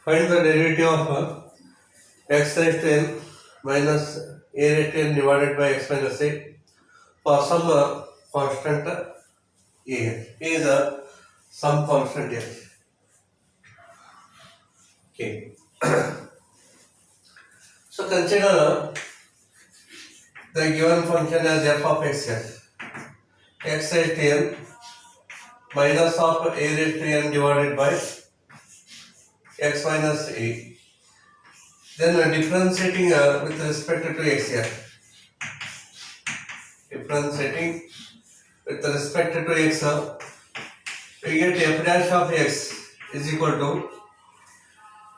Find the derivative of x raised to n minus a raised to n divided by x minus a for some constant a. A is some constant here. Okay. So consider the given function as f of x here. X raised to n minus of a raised to n divided by x minus a. Then differentiating with respect to x here. Differentiating with respect to x, we get f dash of x is equal to,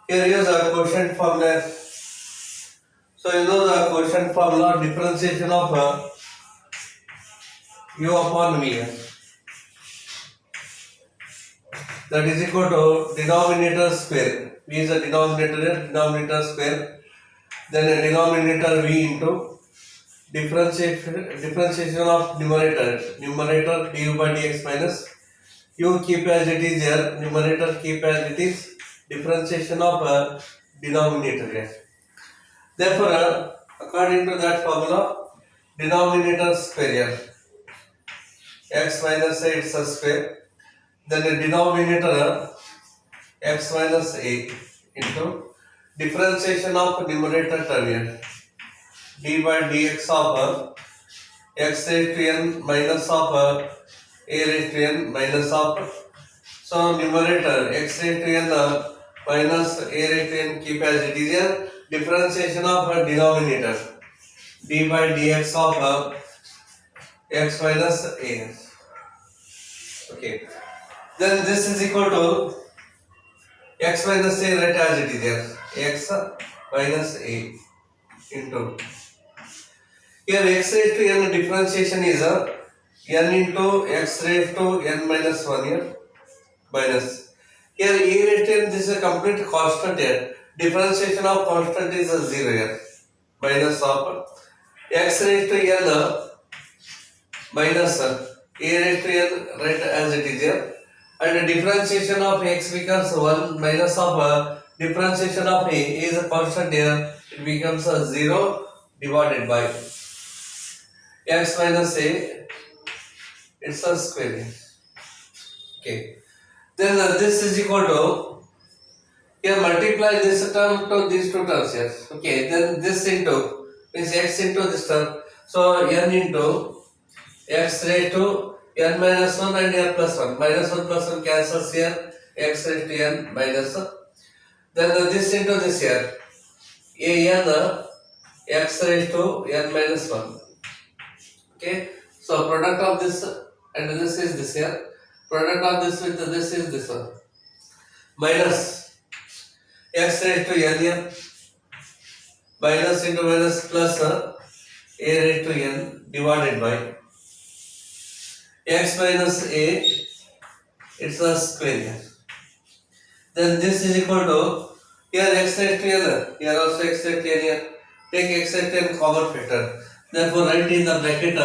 here is a quotient formula. So you know the quotient formula, differentiation of u upon v, that is equal to denominator square. V is a denominator square, then a denominator v into differentiation of numerator du by dx minus u keep as it is here, numerator keep as it is, differentiation of denominator here. Therefore, according to that formula, denominator square here, x minus a it's a square, then the denominator x minus a into differentiation of numerator term here, d by dx of x raised to n minus of a raised to n minus of, so numerator x raised to n minus a raised to n keep as it is here, differentiation of denominator d by dx of x minus a. Okay, then this is equal to x minus a, right as it is here, x minus a into, here x raised to n differentiation is n into x raised to n minus 1 here, minus, here a raised to n, this is a complete constant here, differentiation of constant is 0 here, minus of x raised to n minus a raised to n, right as it is here, and the differentiation of x becomes 1 minus of differentiation of a is a constant here, it becomes 0 divided by x minus a, it's a square here. Okay, then this is equal to, here multiply this term to these two terms here. Okay, then this into means x into this term, so n into x raised to n minus 1 and n plus 1, minus 1 plus 1 cancels here, x raised to n minus 1, then this into this here, a n x raised to n minus 1. Okay, so product of this and this is this here, product of this with this is this one, minus x raised to n here, minus into minus plus a raised to n divided by x minus a, it's a square here. Then this is equal to, here x raised to n, here also x raised to n here, take x raised to n common factor, therefore write in the bracket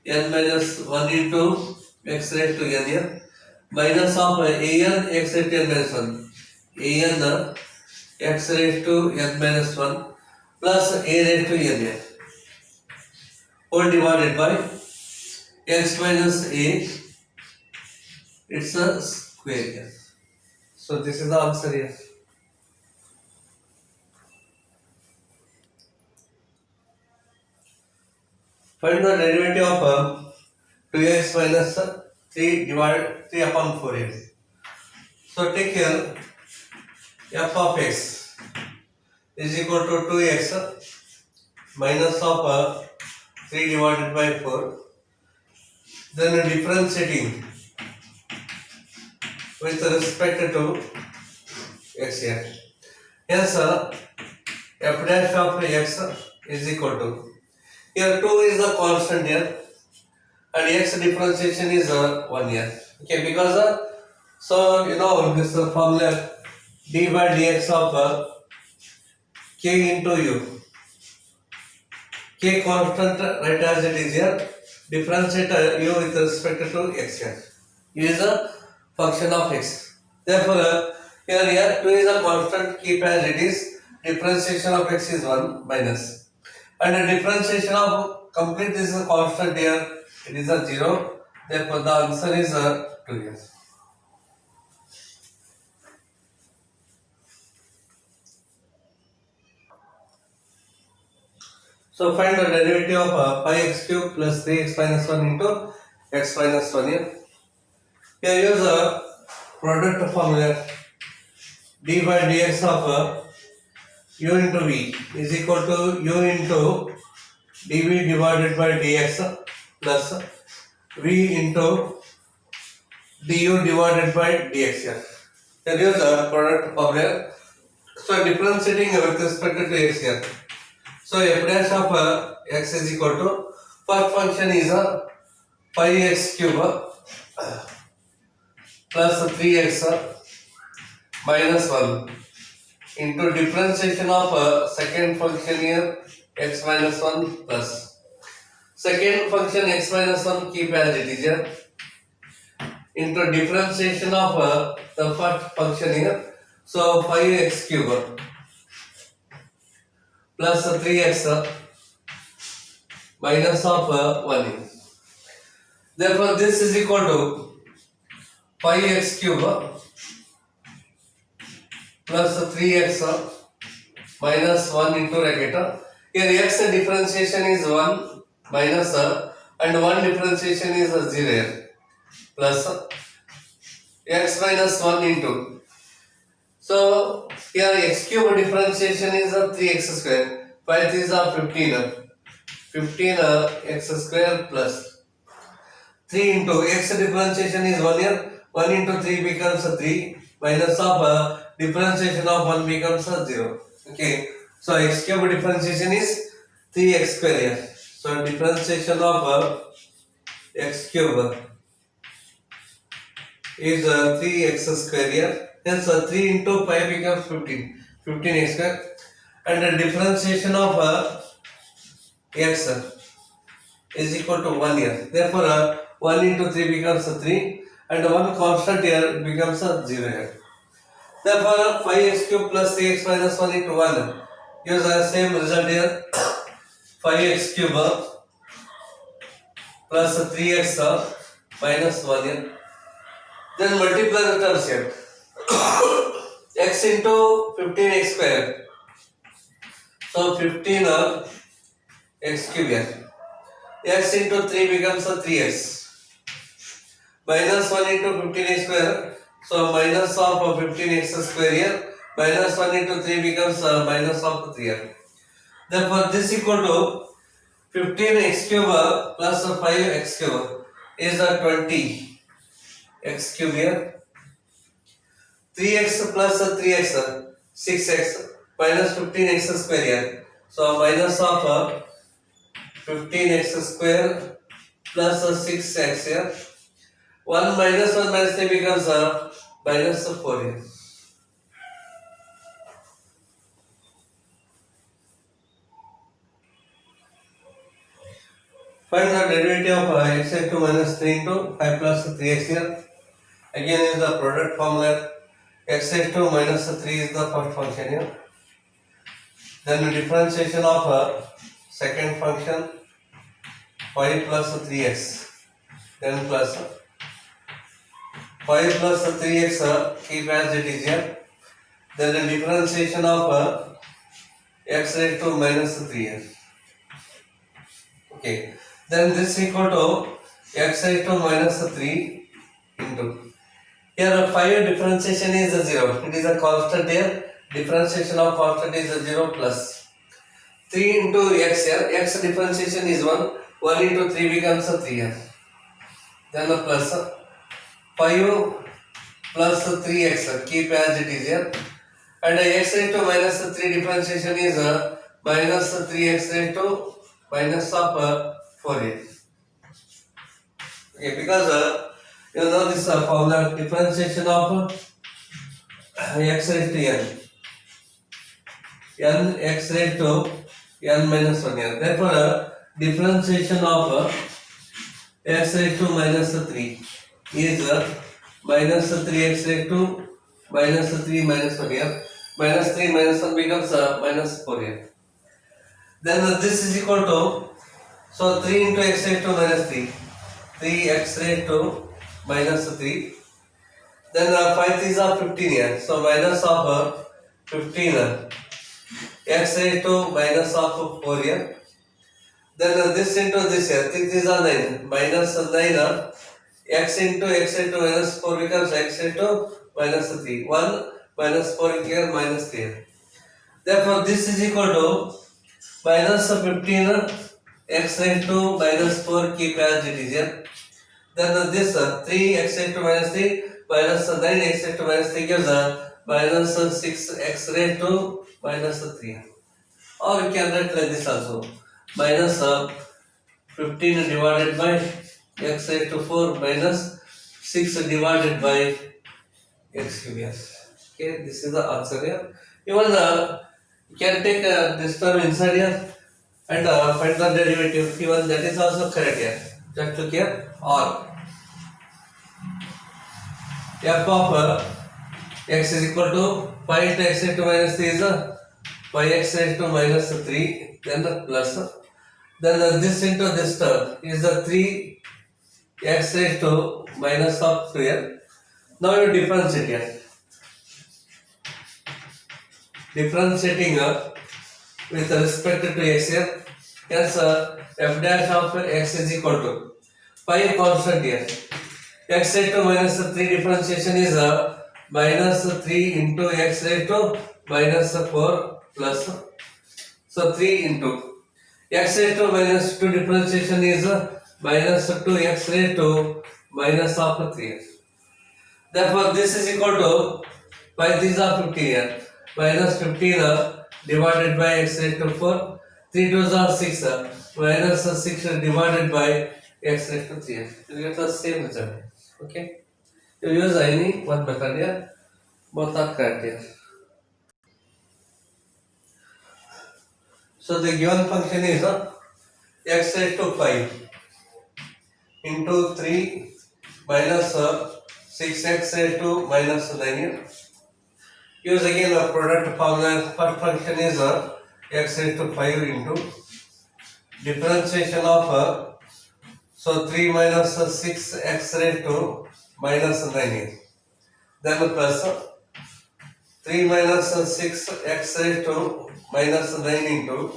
n minus 1 into x raised to n here, minus of a n x raised to n minus 1, a n x raised to n minus 1 plus a raised to n here, whole divided by x minus a, it's a square here. So this is the answer here. Find the derivative of 2x minus 3 upon 4 here. So take here, f of x is equal to 2x minus of 3 divided by 4. Then differentiating with respect to x here. Hence, f dash of x is equal to, here 2 is the constant here and x differentiation is 1 here. Okay, because so you know this formula d by dx of k into u, k constant right as it is here, differentiate u with respect to x here, u is a function of x, therefore Here 2 is a constant, keep as it is. Differentiation of x is 1 minus. And the differentiation of complete is a constant here. It is a 0. Therefore, the answer is 2 here. So find the derivative of 5x cube plus 3x minus 1 into x minus 1 here. Here use a product formula. D by dx of u into v is equal to u into dv divided by dx plus v into du divided by dx here. Here use a product formula. So differentiating with respect to x here. So f dash of x is equal to first function is 5x cube plus 3x minus 1 into differentiation of second function here x minus 1 plus second function x minus 1 keep as it is here into differentiation of the first function here. So 5x cube plus 3x minus of 1. Therefore, this is equal to 5x cube plus 3x minus 1 into bracket. Here x differentiation is 1 minus and 1 differentiation is 0 here plus x minus 1 into. So here x cube differentiation is 3x square. 5 is 15. 15 x square plus 3 into x differentiation is 1 here. 1 into 3 becomes 3 minus of differentiation of 1 becomes 0. Okay. So x cube differentiation is 3x square here. So differentiation of x cube is 3x square here. Hence 3 into 5 becomes 15. 15x square. And the differentiation of x is equal to 1 here. Therefore 1 into 3 becomes 3 and 1 constant here becomes 0 here. Therefore 5x cube plus 3x minus 1 into 1 gives the same result here. 5x cube plus 3x minus 1 here. Then multiply the terms here. X into 15x square. So 15 x cube here. X into 3 becomes 3x. Minus 1 into 15x square. So minus of 15x square here. Minus 1 into 3 becomes minus of 3 here. Therefore this equal to 15x cube plus 5x cube is 20 x cube here. 3x plus 3x 6x minus 15x square here. So minus of 15x square plus 6x here. 1 minus 1 minus 3 becomes minus 4 here. Find the derivative of x into minus 3 into 5 plus 3x here. Again is the product formula. X into minus 3 is the first function here. Then the differentiation of second function 5 plus 3x. Then plus 5 plus 3x keep as it is here. Then the differentiation of x raised to minus 3 here. Okay. Then this equal to x raised to minus 3 into. Here 5 differentiation is 0. It is a constant here. Differentiation of constant is 0 plus 3 into x here. X differentiation is 1. 1 into 3 becomes 3 here. Then the plus 5 plus 3x keep as it is here. And x raised to minus 3 differentiation is minus 3x raised to minus of 4 here. Okay, because you know this formula differentiation of x raised to n x raised to n minus 1 here. Therefore differentiation of x raised to minus 3 is minus 3x raised to minus 3 minus 1 here. Minus 3 minus 1 becomes minus 4 here. Then this is equal to, so 3 into x raised to minus 3. 3x raised to minus 3. Then 5 is 15 here. So minus of 15 x raised to minus of 4 here. Then this into this here. 3 is 9. Minus 9 x into x raised to minus 4 becomes x raised to minus 3. 1 minus 4 here minus 3. Therefore this is equal to minus 15 x raised to minus 4 keep as it is here. Then this 3 x raised to minus 3 minus 9 x raised to minus 3 gives minus 6 x raised to minus 3. Or we can write like this also. Minus 15 divided by x raised to 4 minus 6 divided by x cube. Okay, this is the answer here. Even you can take this term inside here and find the derivative. Even that is also correct here. Just look here. Or f of x is equal to 5 into x raised to minus 3 is 5x raised to minus 3, then the plus. Then this into this term is the 3x raised to minus of 3 here. Now you differentiate here. Differentiating with respect to x here. Hence f dash of x is equal to 5 constant here. X raised to minus 3 differentiation is minus 3 into x raised to minus 4 plus. So 3 into x raised to minus 2 differentiation is minus 2x raised to minus of 3. Therefore this is equal to 5 these are 15 here. Minus 15 divided by x raised to 4. 3 2s are 6 minus 6 divided by x raised to 3. You get the same result. Okay. You use any one method here. Both are correct here. So the given function is x raised to 5 into 3 minus 6x raised to minus 9 here. Use again a product formula. First function is x raised to 5 into differentiation of so 3 minus 6x raised to minus 9 here. Then plus 3 minus 6x raised to minus 9 into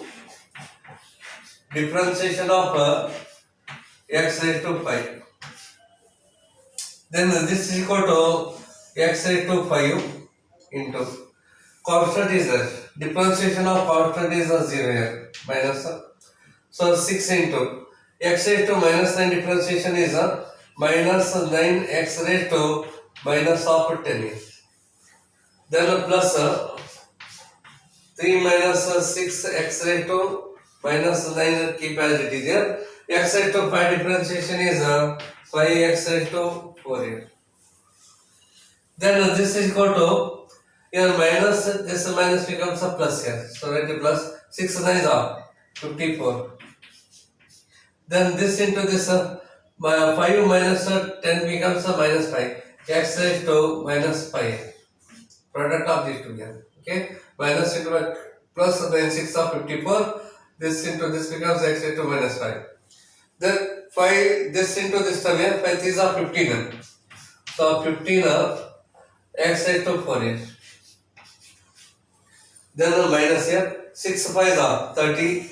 differentiation of x raised to 5. Then this is equal to x raised to 5 into constant is there. Differentiation of constant is 0 here. Minus. So 6 into x raised to minus 9 differentiation is minus 9x raised to minus of 10 here. Then plus 3 minus 6x raised to minus 9 keep as it is here. X raised to 5 differentiation is 5x raised to 4 here. Then this is equal to here minus, this minus becomes a plus here. So write a plus 6 9 are 54. Then this into this 5 minus 10 becomes a minus 5. X raised to minus 5. Product of these two here. Okay. Minus into plus then 6 of 54. This into this becomes x raised to minus 5. Then 5 this into this term here. 5 these are 15. So 15 x raised to 4 here. Then minus here. 6 5 are 30.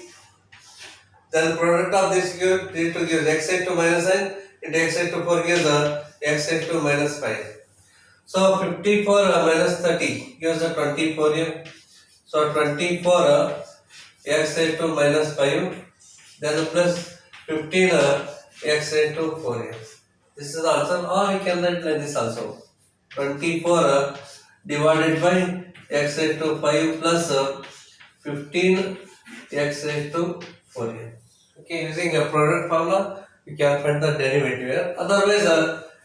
Then product of this gives x raised to minus 9 into x raised to 4 gives x raised to minus 5. So 54 minus 30 gives 24 here. So 24 x raised to minus 5. Then plus 15 x raised to 4 here. This is the answer. Or you can write like this also. 24 divided by x raised to 5 plus 15 x raised to 4 here. Okay, using a product formula, you can find the derivative here. Otherwise,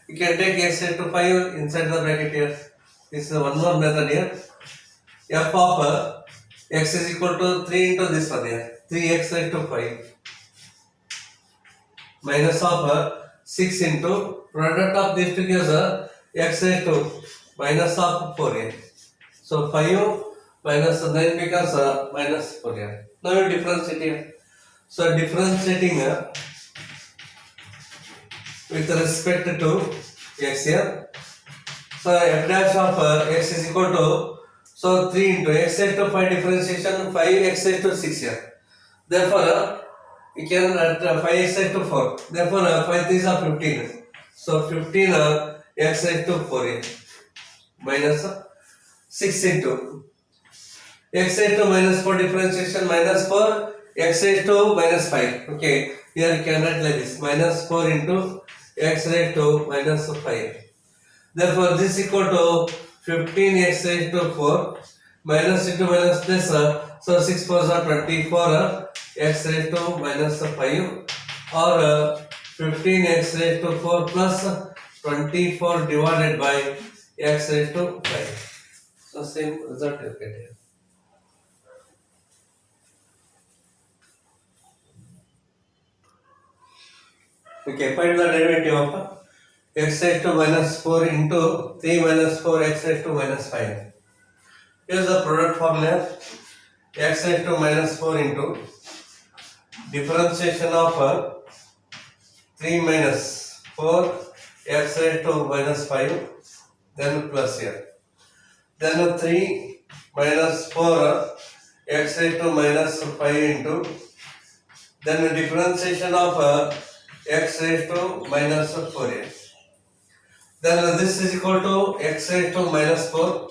you can take x raised to 5 inside the bracket here. This is one more method here. F of x is equal to 3 into this one here. 3x raised to 5 minus of 6 into product of these two gives x raised to minus of 4a. So 5 minus 9 becomes minus 4a. Now you differentiate here. So differentiating with respect to x here. So f dash of x is equal to, so 3 into x raised to 5 differentiation 5x raised to 6 here. Therefore we can at 5x raised to 4. Therefore 5 3s are 15. So 15 x raised to 4 here minus 6 into x raised to minus 4 differentiation minus 4 x raised to minus 5. Okay, here you can write like this, minus 4 into x raised to minus 5. Therefore this is equal to 15x raised to 4 minus into minus plus, so 6 4s are 24 x raised to minus 5, or 15x raised to 4 plus 24 divided by x raised to 5. So same result you get here. Okay, find the derivative of x raised to minus 4 into 3 minus 4 x raised to minus 5. Here's the product formula, x raised to minus 4 into differentiation of 3 minus 4 x raised to minus 5, then plus here. Then 3 minus 4 x raised to minus 5 into, then the differentiation of x raised to minus 4a. Then this is equal to x raised to minus 4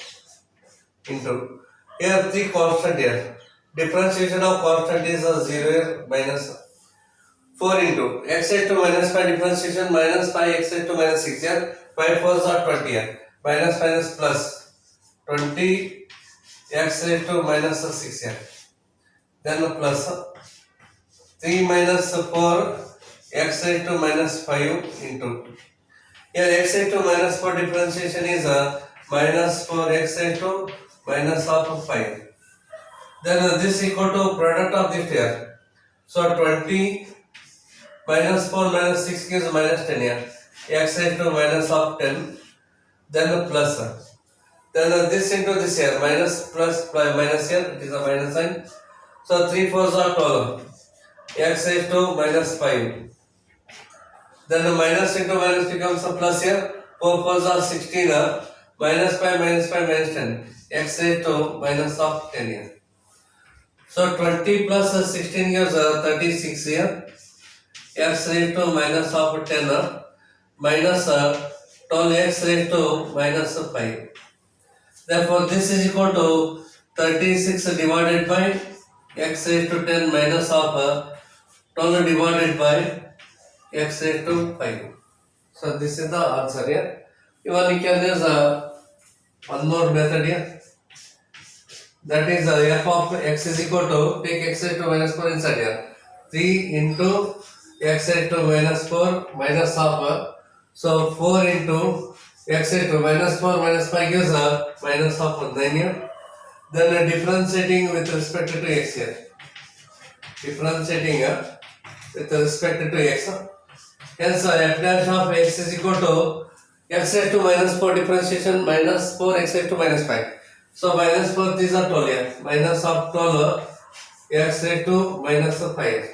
into, here 3 constant here. Differentiation of constant is 0 here, minus 4 into x raised to minus 5 differentiation minus 5 x raised to minus 6 here. 5 4s are 20 here. Minus minus plus 20 x raised to minus 6 here. Then plus 3 minus 4 x raised to minus 5 into, here x raised to minus 4 differentiation is minus 4 x raised to minus of 5. Then this equal to product of this here. So 20 minus 4 minus 6 gives minus 10 here. X raised to minus of 10. Then plus. Then this into this here. Minus plus minus here. It is a minus sign. So 3 4s are 12. X raised to minus 5. Then the minus into minus becomes a plus here. 4 4s are 16. Minus 5 minus 5 minus 10. X raised to minus of 10 here. So 20 plus 16 gives 36 here. X raised to minus of 10 minus 12 x raised to minus 5. Therefore this is equal to 36 divided by x raised to 10 minus of 12 divided by x raised to 5. So this is the answer here. Even you can use one more method here. That is f of x is equal to, take x raised to minus 4 inside here. 3 into x raised to minus 4 minus of, so 4 into x raised to minus 4 minus 5 gives minus of 9 here. Then differentiating with respect to x here. Differentiating with respect to x. Hence f dash of x is equal to x raised to minus 4 differentiation minus 4 x raised to minus 5. So minus 4 these are 12 here. Minus of 12 x raised to minus 5.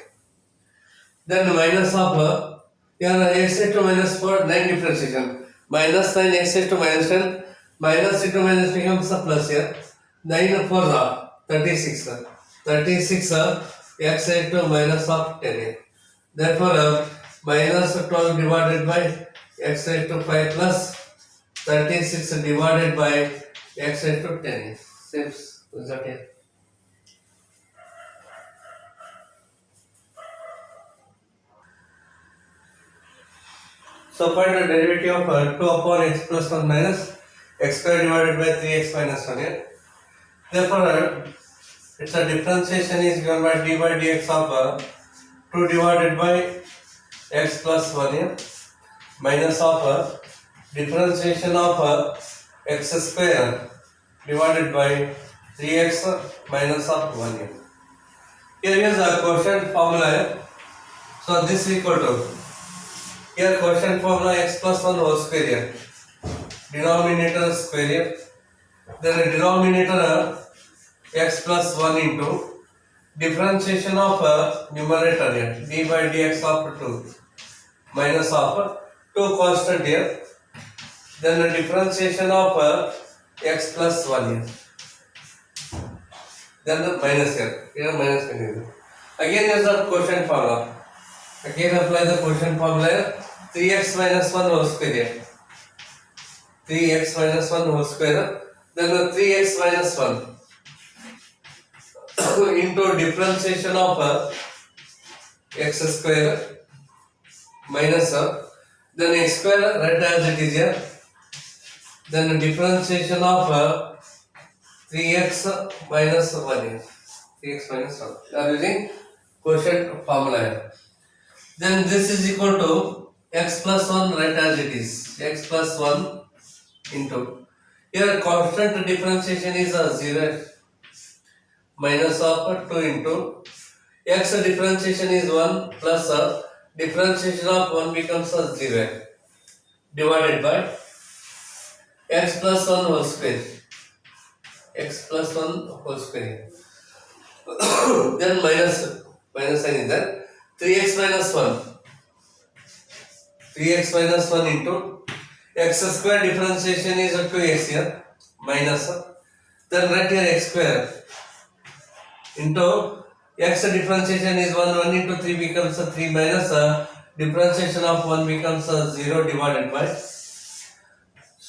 Then minus of here x raised to minus 4 9 differentiation. Minus 9 x raised to minus 10. Minus into minus becomes a plus here. 9 4 are 36. 36 x raised to minus of 10 here. Therefore minus 12 divided by x raised to 5 plus 36 divided by x raised to 10. Same result here. So find the derivative of 2 upon x plus 1 minus x square divided by 3x minus 1 here. Therefore its a differentiation is given by d by dx of 2 divided by x plus 1 here minus of differentiation of x square divided by 3x minus of 1 here. Here is a quotient formula here. So this is equal to, here quotient formula x plus 1 whole square here. denominator square here. Then the denominator x plus 1 into differentiation of numerator here d by dx of 2 minus of 2 constant here. Then the differentiation of x plus 1 here. Then the minus here minus can. Again is the quotient formula. Again apply the quotient formula. 3x minus 1 whole square here. 3x minus 1 whole square. Then the 3x minus 1 into differentiation of x square minus then x square write as it is here. Then the differentiation of 3x minus 1 here. 3x minus 1. We are using quotient formula here. Then this is equal to x plus 1 write as it is. X plus 1 into here constant differentiation is 0 minus of 2 into x differentiation is 1 plus differentiation of 1 becomes 0 divided by x plus 1 whole square. X plus 1 whole square. Then minus sign is there. 3x minus 1. 3x minus 1 into x square differentiation is 2x here minus then write here x square into x differentiation is 1 into 3 becomes 3 minus differentiation of 1 becomes 0 divided by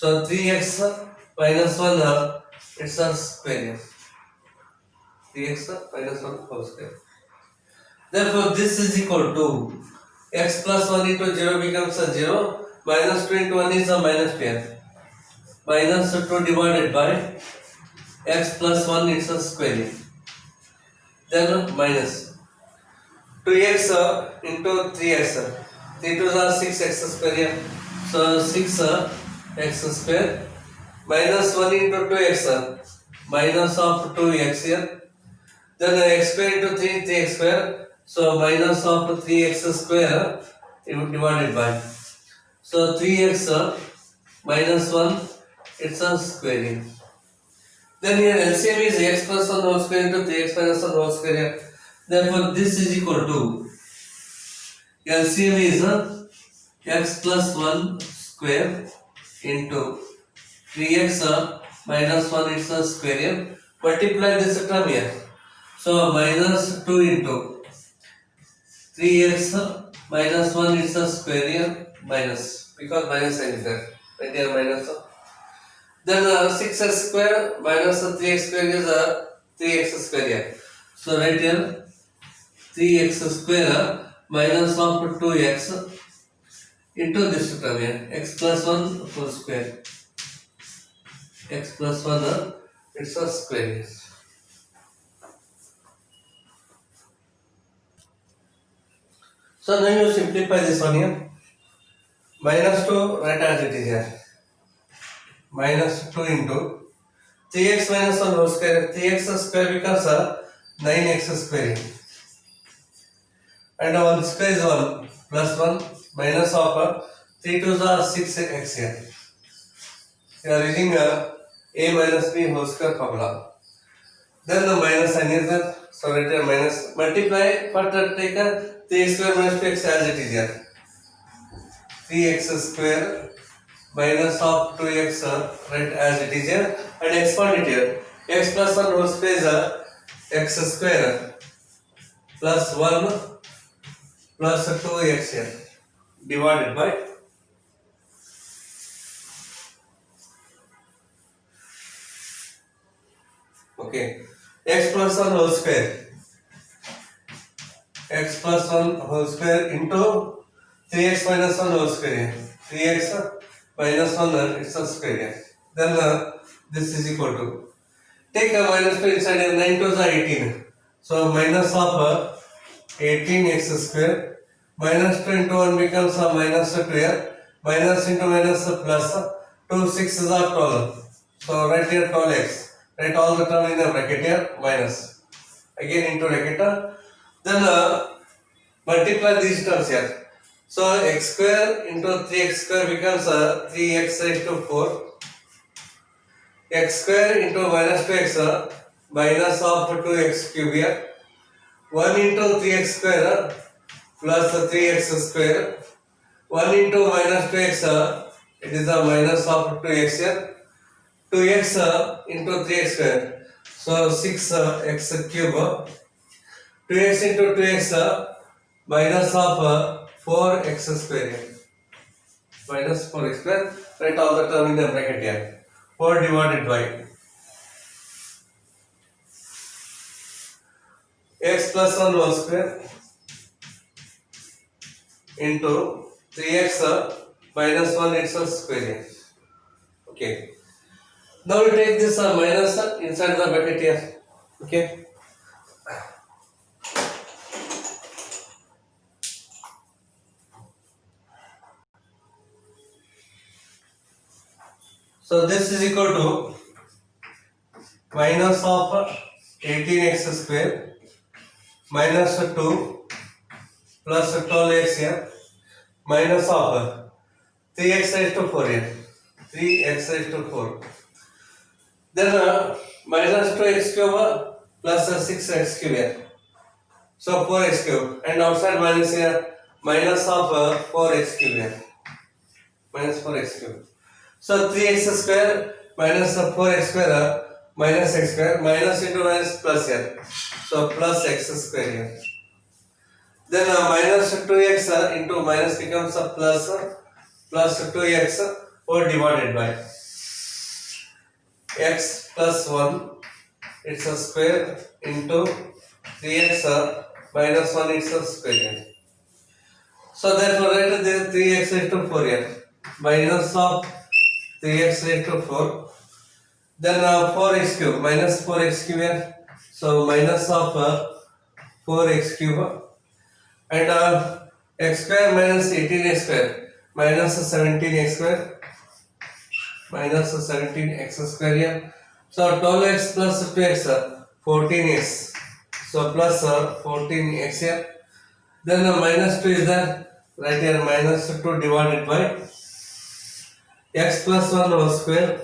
so 3x minus 1 it's a square. 3x minus 1 whole square. Therefore this is equal to x plus 1 into 0 becomes 0 minus 2 into 1 is minus 2 minus 2 divided by x plus 1 it's a square. Then minus 2x into 3x. 3 2s are 6x square. So 6x square minus 1 into 2x minus of 2x here. Then x square into 3 3x square. So minus of 3x square divided by. So 3x minus 1 it's a square here. Then here LCM is x plus 1 whole square into 3x minus 1 whole square here. Therefore this is equal to LCM is x plus 1 square into 3x minus 1 it's a square here. Multiply this term here. So minus 2 into 3x minus 1 it's a square here minus because minus sign is there. Right here minus. Then 6x square minus 3x square is 3x square here. So right here 3x square minus of 2x into this term here x plus 1 whole square. X plus 1 it's a square here. So now you simplify this one here. Minus 2 write as it is here. Minus 2 into 3x minus 1 whole square. 3x square becomes 9x square. And 1 square is 1 plus 1 minus of 3 2s are 6x here. You are using a minus b whole square formula. Then the minus sign is there. So right here minus multiply but take 3x square minus 2x as it is here. 3x square minus of 2x right as it is here and expand it here. X plus 1 whole square is x square plus 1 plus 2x here divided by okay x plus 1 whole square. X plus 1 whole square into 3x minus 1 whole square. 3x minus 1 it's a square. Then this is equal to take a minus 2 inside here. 9 2s are 18. So minus of 18x square minus 2 into 1 becomes a minus 2 here. Minus into minus plus 2 6s are 12. So write here 12x. Write all the term in the bracket here minus. Again into bracket. Then multiply these terms here. So x square into 3x square becomes 3x raised to 4 x square into minus 2x minus of 2x cube here. 1 into 3x square plus 3x square. 1 into minus 2x it is a minus of 2x here. 2x into 3x square. So 6x cube. 2x into 2x minus of 4x square here. Minus 4x square. Write all the term in the bracket here. 4 divided by x plus 1 whole square into 3x minus 1 x square. Okay. Now we take this minus inside the bracket here. Okay. So this is equal to minus of 18x square minus 2 plus 12x here minus of 3x raised to 4 here. 3x raised to 4. Then minus 2x cube plus 6x cube here. So 4x cube. And outside minus here minus of 4x cube here. Minus 4x cube. So 3x square minus 4x square minus x square minus into minus plus here. So plus x square here. Then minus 2x into minus becomes a plus 2x whole divided by x plus 1 it's a square into 3x minus 1 it's a square here. So therefore write the 3x raised to 4 here minus of 3x raised to 4. Then 4x cube minus 4x cube here. So minus of 4x cube and x square minus 18x square minus 17x square minus 17x square here. So 12x plus 2x 14x. So plus 14x here. Then minus 2 is there. Right here minus 2 divided by x plus 1 whole square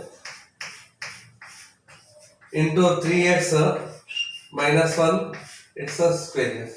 into 3x minus 1 it's a square here.